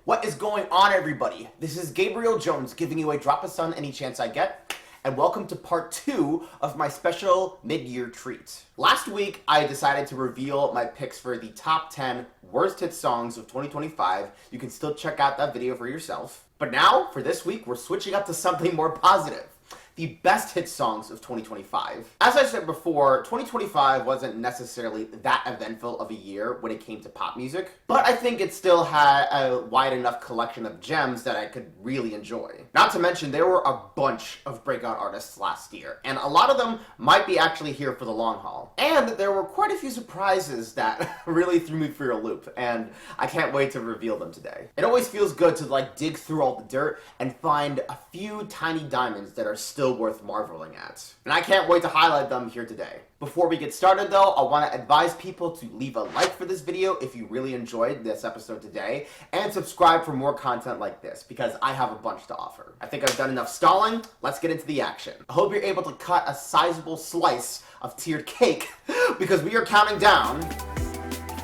What is going on, everybody? This is Gabriel Jones giving you a drop of sun any chance I get, and welcome to part 2 of my special mid-year treat. Last week, I decided to reveal my picks for the top 10 worst hit songs of 2025. You can still check out that video for yourself. But now, for this week, we're switching up to something more positive. The best hit songs of 2025. As I said before, 2025 wasn't necessarily that eventful of a year when it came to pop music, but I think it still had a wide enough collection of gems that I could really enjoy. Not to mention, there were a bunch of breakout artists last year, and a lot of them might be actually here for the long haul. And there were quite a few surprises that really threw me for a loop, and I can't wait to reveal them today. It always feels good to dig through all the dirt and find a few tiny diamonds that are still worth marveling at. And I can't wait to highlight them here today. Before we get started though, I want to advise people to leave a like for this video if you really enjoyed this episode today, and subscribe for more content like this, because I have a bunch to offer. I think I've done enough stalling, let's get into the action. I hope you're able to cut a sizable slice of tiered cake, because we are counting down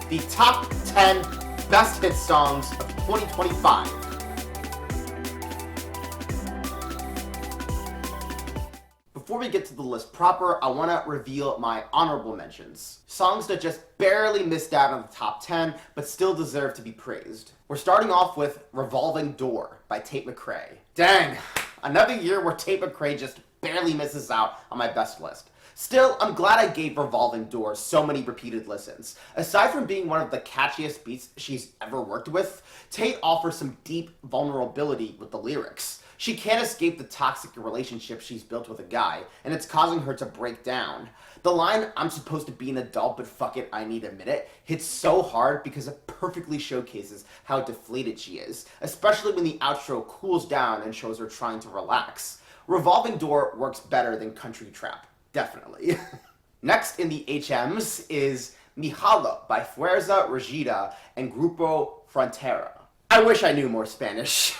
the top 10 best hit songs of 2025. Before we get to the list proper, I want to reveal my honorable mentions. Songs that just barely missed out on the top 10, but still deserve to be praised. We're starting off with Revolving Door by Tate McRae. Dang, another year where Tate McRae just barely misses out on my best list. Still, I'm glad I gave Revolving Door so many repeated listens. Aside from being one of the catchiest beats she's ever worked with, Tate offers some deep vulnerability with the lyrics. She can't escape the toxic relationship she's built with a guy, and it's causing her to break down. The line, "I'm supposed to be an adult, but fuck it, I need a minute," hits so hard because it perfectly showcases how deflated she is, especially when the outro cools down and shows her trying to relax. Revolving Door works better than country trap, definitely. Next in the HMs is Mi Jalo by Fuerza Regida and Grupo Frontera. I wish I knew more Spanish,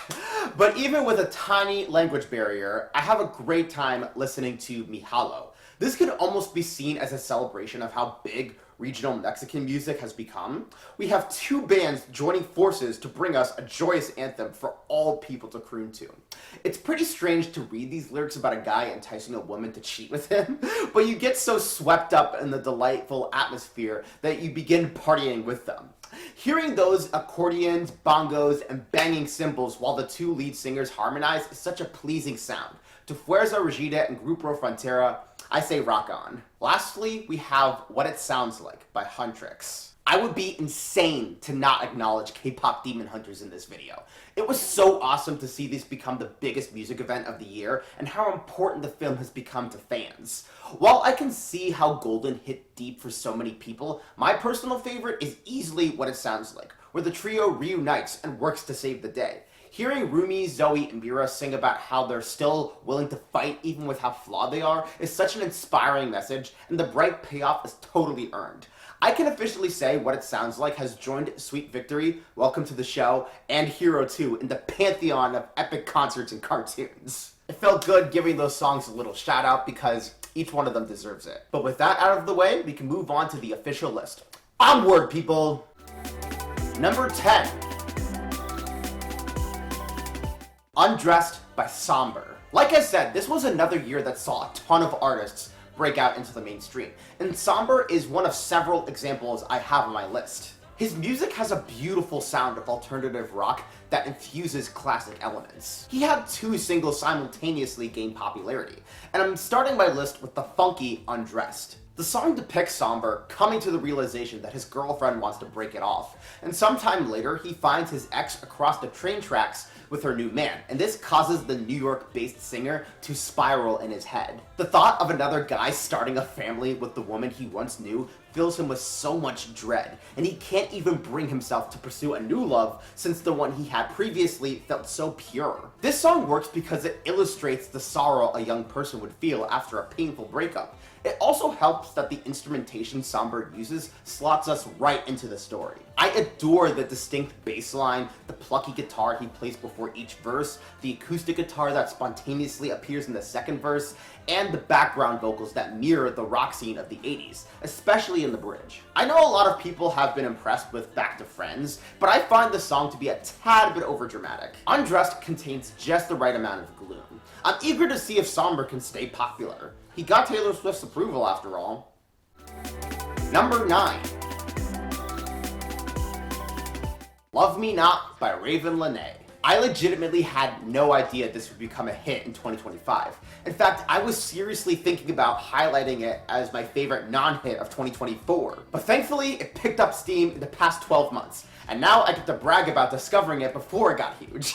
but even with a tiny language barrier, I have a great time listening to Mi Jalo. This could almost be seen as a celebration of how big regional Mexican music has become. We have two bands joining forces to bring us a joyous anthem for all people to croon to. It's pretty strange to read these lyrics about a guy enticing a woman to cheat with him, but you get so swept up in the delightful atmosphere that you begin partying with them. Hearing those accordions, bongos, and banging cymbals while the two lead singers harmonize is such a pleasing sound. To Fuerza Regida and Grupo Frontera, I say rock on. Lastly, we have What It Sounds Like by Huntrix. I would be insane to not acknowledge K-pop Demon Hunters in this video. It was so awesome to see this become the biggest music event of the year, and how important the film has become to fans. While I can see how Golden hit deep for so many people, my personal favorite is easily What It Sounds Like, where the trio reunites and works to save the day. Hearing Rumi, Zoe, and Mira sing about how they're still willing to fight even with how flawed they are is such an inspiring message, and the bright payoff is totally earned. I can officially say What It Sounds Like has joined Sweet Victory, Welcome to the Show, and Hero 2 in the pantheon of epic concerts and cartoons. It felt good giving those songs a little shout out because each one of them deserves it. But with that out of the way, we can move on to the official list. Onward, people! Number 10. Undressed by Somber. Like I said, this was another year that saw a ton of artists break out into the mainstream, and Somber is one of several examples I have on my list. His music has a beautiful sound of alternative rock that infuses classic elements. He had two singles simultaneously gain popularity, and I'm starting my list with the funky Undressed. The song depicts Somber coming to the realization that his girlfriend wants to break it off, and sometime later he finds his ex across the train tracks with her new man, and this causes the New York-based singer to spiral in his head. The thought of another guy starting a family with the woman he once knew fills him with so much dread, and he can't even bring himself to pursue a new love since the one he had previously felt so pure. This song works because it illustrates the sorrow a young person would feel after a painful breakup. It also helps that the instrumentation Somber uses slots us right into the story. I adore the distinct bass line, the plucky guitar he plays before each verse, the acoustic guitar that spontaneously appears in the second verse, and the background vocals that mirror the rock scene of the 80s, especially in the bridge. I know a lot of people have been impressed with Back to Friends, but I find the song to be a tad bit overdramatic. Undressed contains just the right amount of gloom. I'm eager to see if Somber can stay popular. He got Taylor Swift's approval after all. Number 9. Love Me Not by Raven Lenae. I legitimately had no idea this would become a hit in 2025. In fact, I was seriously thinking about highlighting it as my favorite non-hit of 2024. But thankfully, it picked up steam in the past 12 months, and now I get to brag about discovering it before it got huge.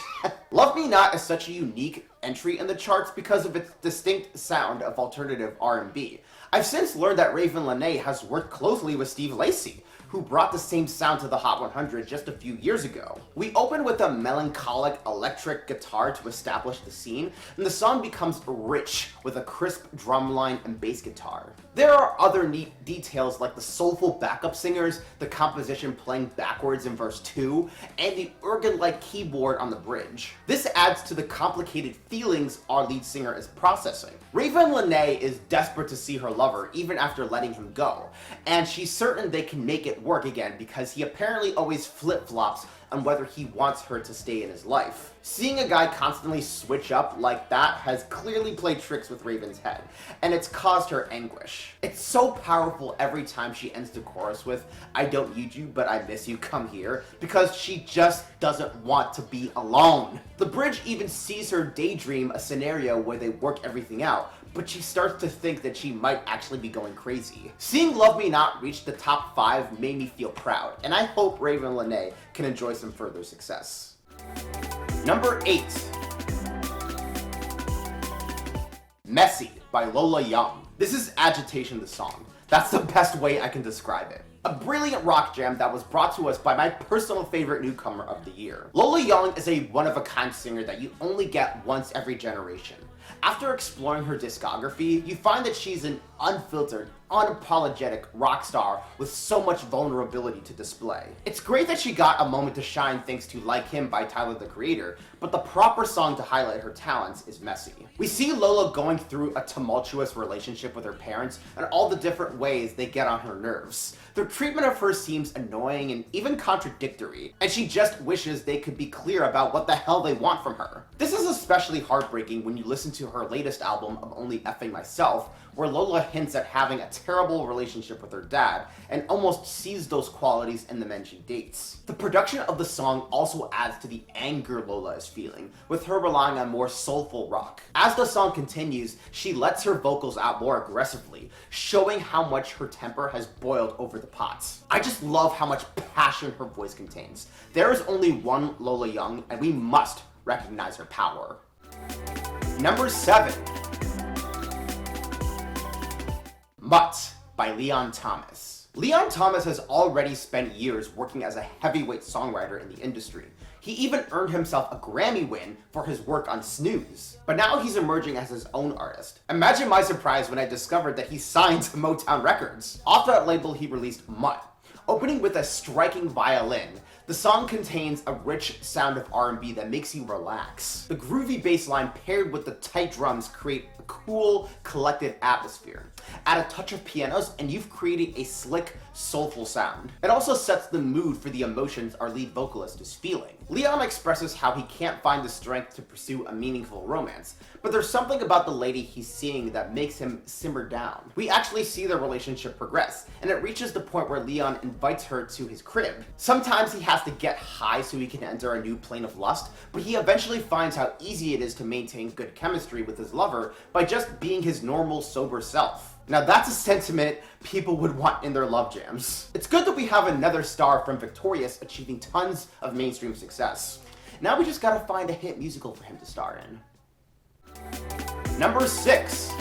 Love Me Not is such a unique entry in the charts because of its distinct sound of alternative R&B. I've since learned that Raven Lenae has worked closely with Steve Lacy, who brought the same sound to the Hot 100 just a few years ago. We open with a melancholic electric guitar to establish the scene, and the song becomes rich with a crisp drum line and bass guitar. There are other neat details like the soulful backup singers, the composition playing backwards in verse 2, and the organ-like keyboard on the bridge. This adds to the complicated feelings our lead singer is processing. Raven Lenae is desperate to see her lover even after letting him go, and she's certain they can make it work again because he apparently always flip-flops on whether he wants her to stay in his life. Seeing a guy constantly switch up like that has clearly played tricks with Raven's head, and it's caused her anguish. It's so powerful every time she ends the chorus with, "I don't need you, but I miss you, come here," because she just doesn't want to be alone. The bridge even sees her daydream a scenario where they work everything out, but she starts to think that she might actually be going crazy. Seeing Love Me Not reach the top 5 made me feel proud, and I hope Raven Lenae can enjoy some further success. Number 8. Messy by Lola Young. This is Agitation the song. That's the best way I can describe it. A brilliant rock jam that was brought to us by my personal favorite newcomer of the year. Lola Young is a one-of-a-kind singer that you only get once every generation. After exploring her discography, you find that she's an unfiltered, unapologetic rock star with so much vulnerability to display. It's great that she got a moment to shine thanks to Like Him by Tyler the Creator, but the proper song to highlight her talents is Messy. We see Lola going through a tumultuous relationship with her parents and all the different ways they get on her nerves. Their treatment of her seems annoying and even contradictory, and she just wishes they could be clear about what the hell they want from her. This is especially heartbreaking when you listen to her latest album of Only Effing Myself, where Lola hints at having a terrible relationship with her dad and almost sees those qualities in the men she dates. The production of the song also adds to the anger Lola is feeling, with her relying on more soulful rock. As the song continues, she lets her vocals out more aggressively, showing how much her temper has boiled over the pots. I just love how much passion her voice contains. There is only one Lola Young, and we must recognize her power. Number 7. Mutt by Leon Thomas. Leon Thomas has already spent years working as a heavyweight songwriter in the industry. He even earned himself a Grammy win for his work on Snooze. But now he's emerging as his own artist. Imagine my surprise when I discovered that he signed to Motown Records. Off that label, he released Mutt. Opening with a striking violin, the song contains a rich sound of R&B that makes you relax. The groovy bass line paired with the tight drums create a cool, collective atmosphere. Add a touch of pianos and you've created a slick, soulful sound. It also sets the mood for the emotions our lead vocalist is feeling. Leon expresses how he can't find the strength to pursue a meaningful romance, but there's something about the lady he's seeing that makes him simmer down. We actually see their relationship progress, and it reaches the point where Leon invites her to his crib. Sometimes he has to get high so he can enter a new plane of lust, but he eventually finds how easy it is to maintain good chemistry with his lover by just being his normal, sober self. Now that's a sentiment people would want in their love jams. It's good that we have another star from Victorious achieving tons of mainstream success. Now we just gotta find a hit musical for him to star in. Number 6.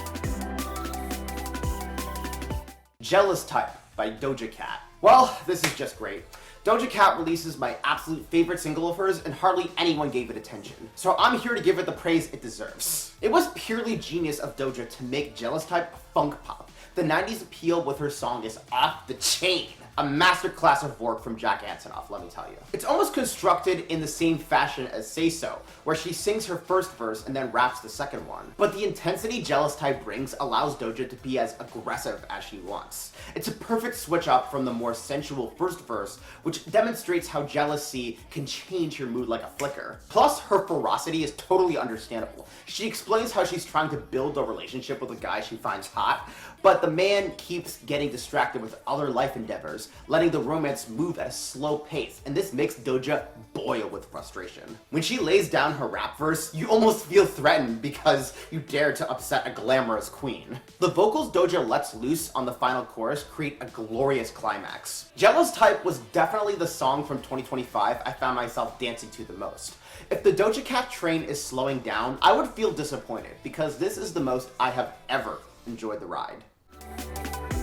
Jealous Type by Doja Cat. Well, this is just great. Doja Cat releases my absolute favorite single of hers, and hardly anyone gave it attention. So I'm here to give it the praise it deserves. It was purely genius of Doja to make Jealous Type funk pop. The 90s appeal with her song is off the chain. A masterclass of work from Jack Antonoff, let me tell you. It's almost constructed in the same fashion as Say So, where she sings her first verse and then raps the second one. But the intensity Jealous Type brings allows Doja to be as aggressive as she wants. It's a perfect switch up from the more sensual first verse, which demonstrates how jealousy can change your mood like a flicker. Plus, her ferocity is totally understandable. She explains how she's trying to build a relationship with a guy she finds hot, but the man keeps getting distracted with other life endeavors, letting the romance move at a slow pace, and this makes Doja boil with frustration. When she lays down her rap verse, you almost feel threatened because you dare to upset a glamorous queen. The vocals Doja lets loose on the final chorus create a glorious climax. Jealous Type was definitely the song from 2025 I found myself dancing to the most. If the Doja Cat train is slowing down, I would feel disappointed because this is the most I have ever enjoyed the ride.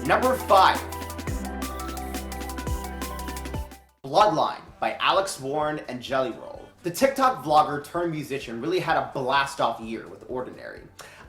Number 5. Bloodline by Alex Warren and Jelly Roll. The TikTok vlogger turned musician really had a blast-off year with Ordinary.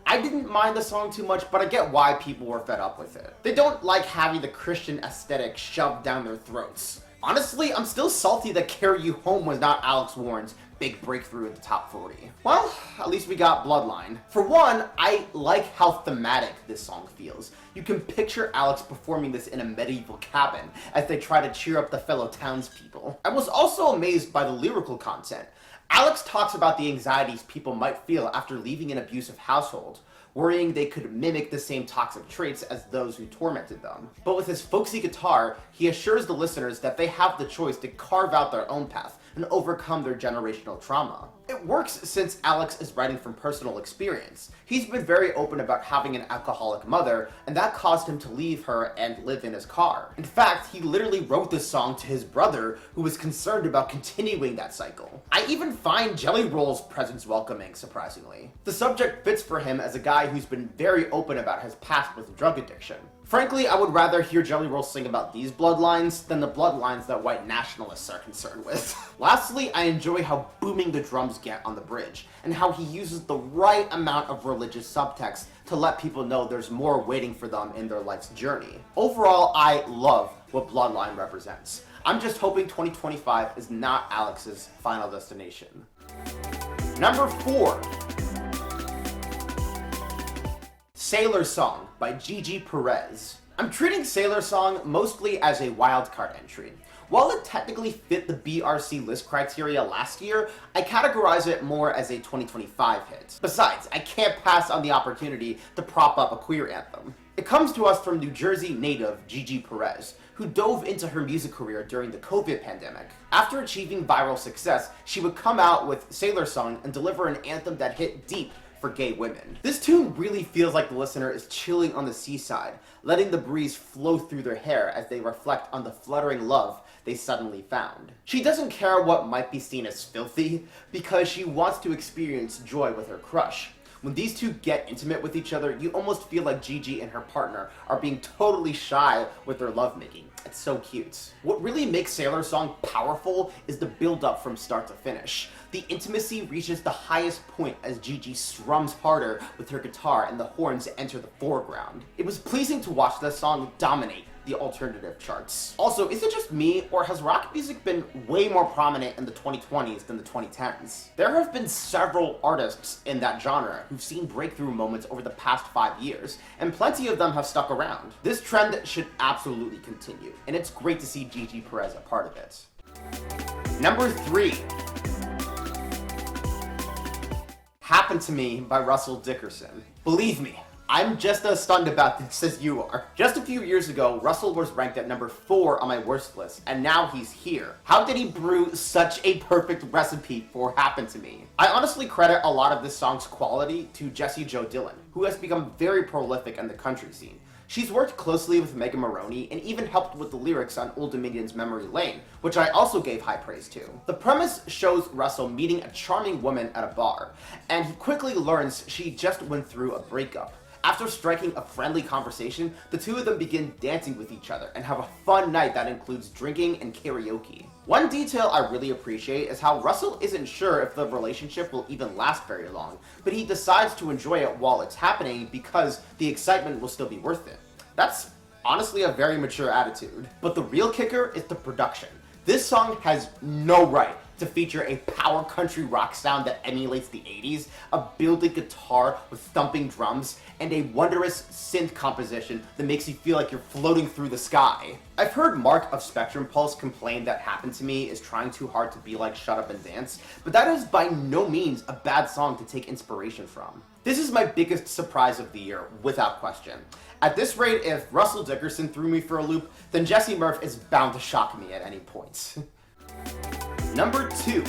I didn't mind the song too much, but I get why people were fed up with it. They don't like having the Christian aesthetic shoved down their throats. Honestly, I'm still salty that Carry You Home was not Alex Warren's big breakthrough in the top 40. Well, at least we got Bloodline. For one, I like how thematic this song feels. You can picture Alex performing this in a medieval cabin as they try to cheer up the fellow townspeople. I was also amazed by the lyrical content. Alex talks about the anxieties people might feel after leaving an abusive household, worrying they could mimic the same toxic traits as those who tormented them. But with his folksy guitar, he assures the listeners that they have the choice to carve out their own path and overcome their generational trauma. It works since Alex is writing from personal experience. He's been very open about having an alcoholic mother, and that caused him to leave her and live in his car. In fact, he literally wrote this song to his brother, who was concerned about continuing that cycle. I even find Jelly Roll's presence welcoming, surprisingly. The subject fits for him as a guy who's been very open about his past with drug addiction. Frankly, I would rather hear Jelly Roll sing about these bloodlines than the bloodlines that white nationalists are concerned with. Lastly, I enjoy how booming the drums get on the bridge, and how he uses the right amount of religious subtext to let people know there's more waiting for them in their life's journey. Overall, I love what Bloodline represents. I'm just hoping 2025 is not Alex's final destination. Number 4. Sailor Song by Gigi Perez. I'm treating Sailor Song mostly as a wildcard entry. While it technically fit the BRC list criteria last year, I categorize it more as a 2025 hit. Besides, I can't pass on the opportunity to prop up a queer anthem. It comes to us from New Jersey native Gigi Perez, who dove into her music career during the COVID pandemic. After achieving viral success, she would come out with Sailor Song and deliver an anthem that hit deep for gay women. This tune really feels like the listener is chilling on the seaside, letting the breeze flow through their hair as they reflect on the fluttering love they suddenly found. She doesn't care what might be seen as filthy, because she wants to experience joy with her crush. When these two get intimate with each other, you almost feel like Gigi and her partner are being totally shy with their lovemaking. It's so cute. What really makes Sailor Song powerful is the build-up from start to finish. The intimacy reaches the highest point as Gigi strums harder with her guitar and the horns enter the foreground. It was pleasing to watch the song dominate the alternative charts. Also, is it just me, or has rock music been way more prominent in the 2020s than the 2010s? There have been several artists in that genre who've seen breakthrough moments over the past 5 years, and plenty of them have stuck around. This trend should absolutely continue, and it's great to see Gigi Perez a part of it. Number 3. Happen to Me by Russell Dickerson. Believe me, I'm just as stunned about this as you are. Just a few years ago, Russell was ranked at number 4 on my worst list, and now he's here. How did he brew such a perfect recipe for Happen to Me? I honestly credit a lot of this song's quality to Jessie Jo Dillon, who has become very prolific in the country scene. She's worked closely with Megan Maroney and even helped with the lyrics on Old Dominion's Memory Lane, which I also gave high praise to. The premise shows Russell meeting a charming woman at a bar, and he quickly learns she just went through a breakup. After striking a friendly conversation, the two of them begin dancing with each other and have a fun night that includes drinking and karaoke. One detail I really appreciate is how Russell isn't sure if the relationship will even last very long, but he decides to enjoy it while it's happening because the excitement will still be worth it. That's Honestly, a very mature attitude. But the real kicker is the production. This song has no right to feature a power country rock sound that emulates the 80s, a building guitar with thumping drums, and a wondrous synth composition that makes you feel like you're floating through the sky. I've heard Mark of Spectrum Pulse complain that Happened to Me is trying too hard to be like Shut Up and Dance, but that is by no means a bad song to take inspiration from. This is my biggest surprise of the year, without question. At this rate, if Russell Dickerson threw me for a loop, then Jesse Murph is bound to shock me at any point. Number 2.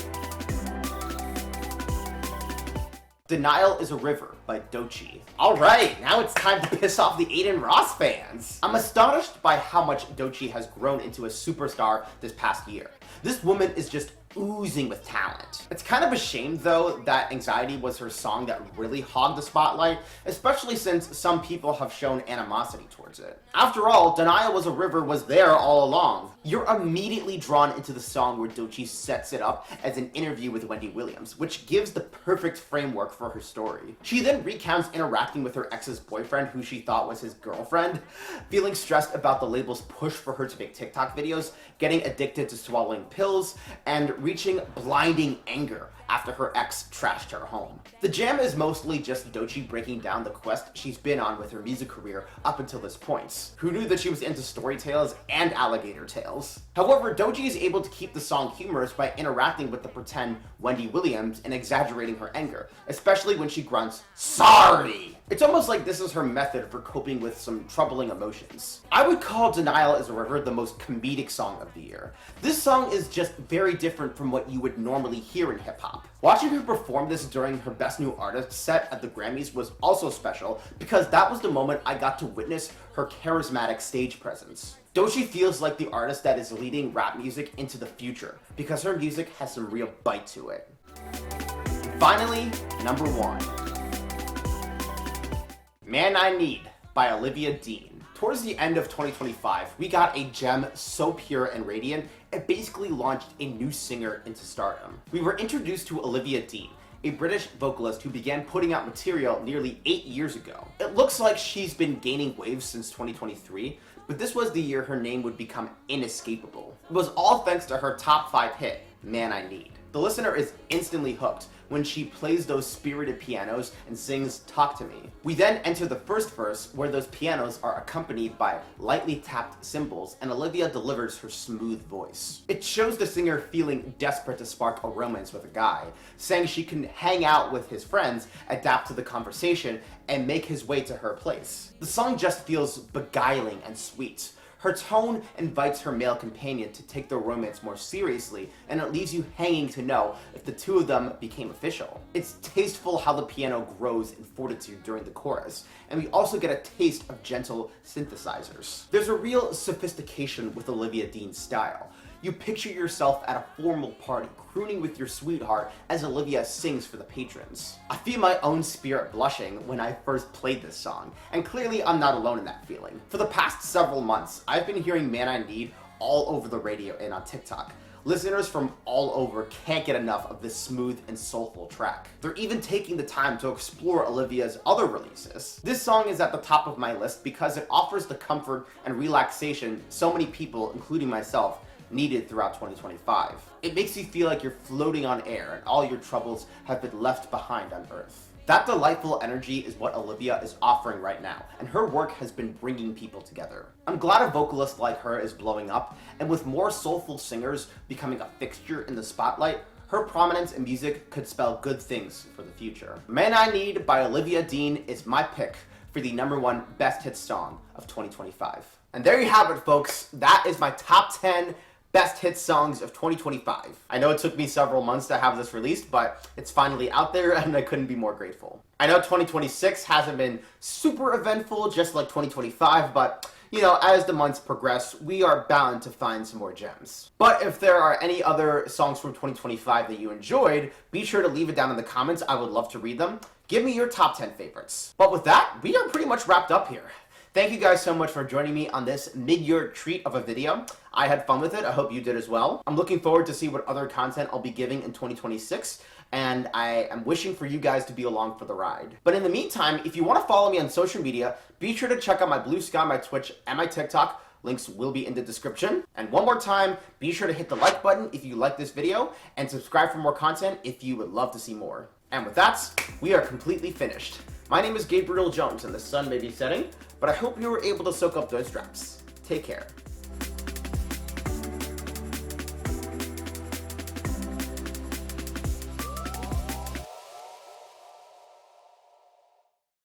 Denial is a River by Doechii. Alright, now it's time to piss off the Aiden Ross fans. I'm astonished by how much Doechii has grown into a superstar this past year. This woman is just oozing with talent. It's kind of a shame though that Anxiety was her song that really hogged the spotlight, especially since some people have shown animosity towards it. After all, Denial Was a River was there all along. You're immediately drawn into the song where Doechii sets it up as an interview with Wendy Williams, which gives the perfect framework for her story. She then recounts interacting with her ex's boyfriend who she thought was his girlfriend, feeling stressed about the label's push for her to make TikTok videos, getting addicted to swallowing pills, and reaching blinding anger after her ex trashed her home. The jam is mostly just Doechii breaking down the quest she's been on with her music career up until this point. Who knew that she was into story tales and alligator tales? However, Doechii is able to keep the song humorous by interacting with the pretend Wendy Williams and exaggerating her anger, especially when she grunts, "Sorry!" It's almost like this is her method for coping with some troubling emotions. I would call Denial Is a River the most comedic song of the year. This song is just very different from what you would normally hear in hip-hop. Watching her perform this during her Best New Artist set at the Grammys was also special because that was the moment I got to witness her charismatic stage presence. Doechii feels like the artist that is leading rap music into the future because her music has some real bite to it. Finally, number 1. Man I Need by Olivia Dean. Towards the end of 2025, we got a gem so pure and radiant, it basically launched a new singer into stardom. We were introduced to Olivia Dean, a British vocalist who began putting out material nearly 8 years ago. It looks like she's been gaining waves since 2023, but this was the year her name would become inescapable. It was all thanks to her top 5 hit, Man I Need. The listener is instantly hooked when she plays those spirited pianos and sings Talk to Me. We then enter the first verse where those pianos are accompanied by lightly tapped cymbals and Olivia delivers her smooth voice. It shows the singer feeling desperate to spark a romance with a guy, saying she can hang out with his friends, adapt to the conversation, and make his way to her place. The song just feels beguiling and sweet. Her tone invites her male companion to take the romance more seriously, and it leaves you hanging to know if the two of them became official. It's tasteful how the piano grows in fortitude during the chorus, and we also get a taste of gentle synthesizers. There's a real sophistication with Olivia Dean's style. You picture yourself at a formal party, crooning with your sweetheart as Olivia sings for the patrons. I feel my own spirit blushing when I first played this song, and clearly I'm not alone in that feeling. For the past several months, I've been hearing Man I Need all over the radio and on TikTok. Listeners from all over can't get enough of this smooth and soulful track. They're even taking the time to explore Olivia's other releases. This song is at the top of my list because it offers the comfort and relaxation so many people, including myself, needed throughout 2025. It makes you feel like you're floating on air and all your troubles have been left behind on Earth. That delightful energy is what Olivia is offering right now, and her work has been bringing people together. I'm glad a vocalist like her is blowing up, and with more soulful singers becoming a fixture in the spotlight, her prominence in music could spell good things for the future. Man I Need by Olivia Dean is my pick for the #1 best hit song of 2025. And there you have it, folks. That is my top 10 best hit songs of 2025. I know it took me several months to have this released, but it's finally out there and I couldn't be more grateful. I know 2026 hasn't been super eventful, just like 2025, but you know, as the months progress, we are bound to find some more gems. But if there are any other songs from 2025 that you enjoyed, be sure to leave it down in the comments. I would love to read them. Give me your top 10 favorites. But with that, we are pretty much wrapped up here. Thank you guys so much for joining me on this mid-year treat of a video. I had fun with it. I hope you did as well. I'm looking forward to see what other content I'll be giving in 2026, and I am wishing for you guys to be along for the ride. But in the meantime, if you want to follow me on social media, be sure to check out my Blue Sky, my Twitch, and my TikTok. Links will be in the description. And one more time, be sure to hit the like button if you like this video, and subscribe for more content if you would love to see more. And with that, we are completely finished. My name is Gabriel Jones, and the sun may be setting, but I hope you were able to soak up those straps. Take care.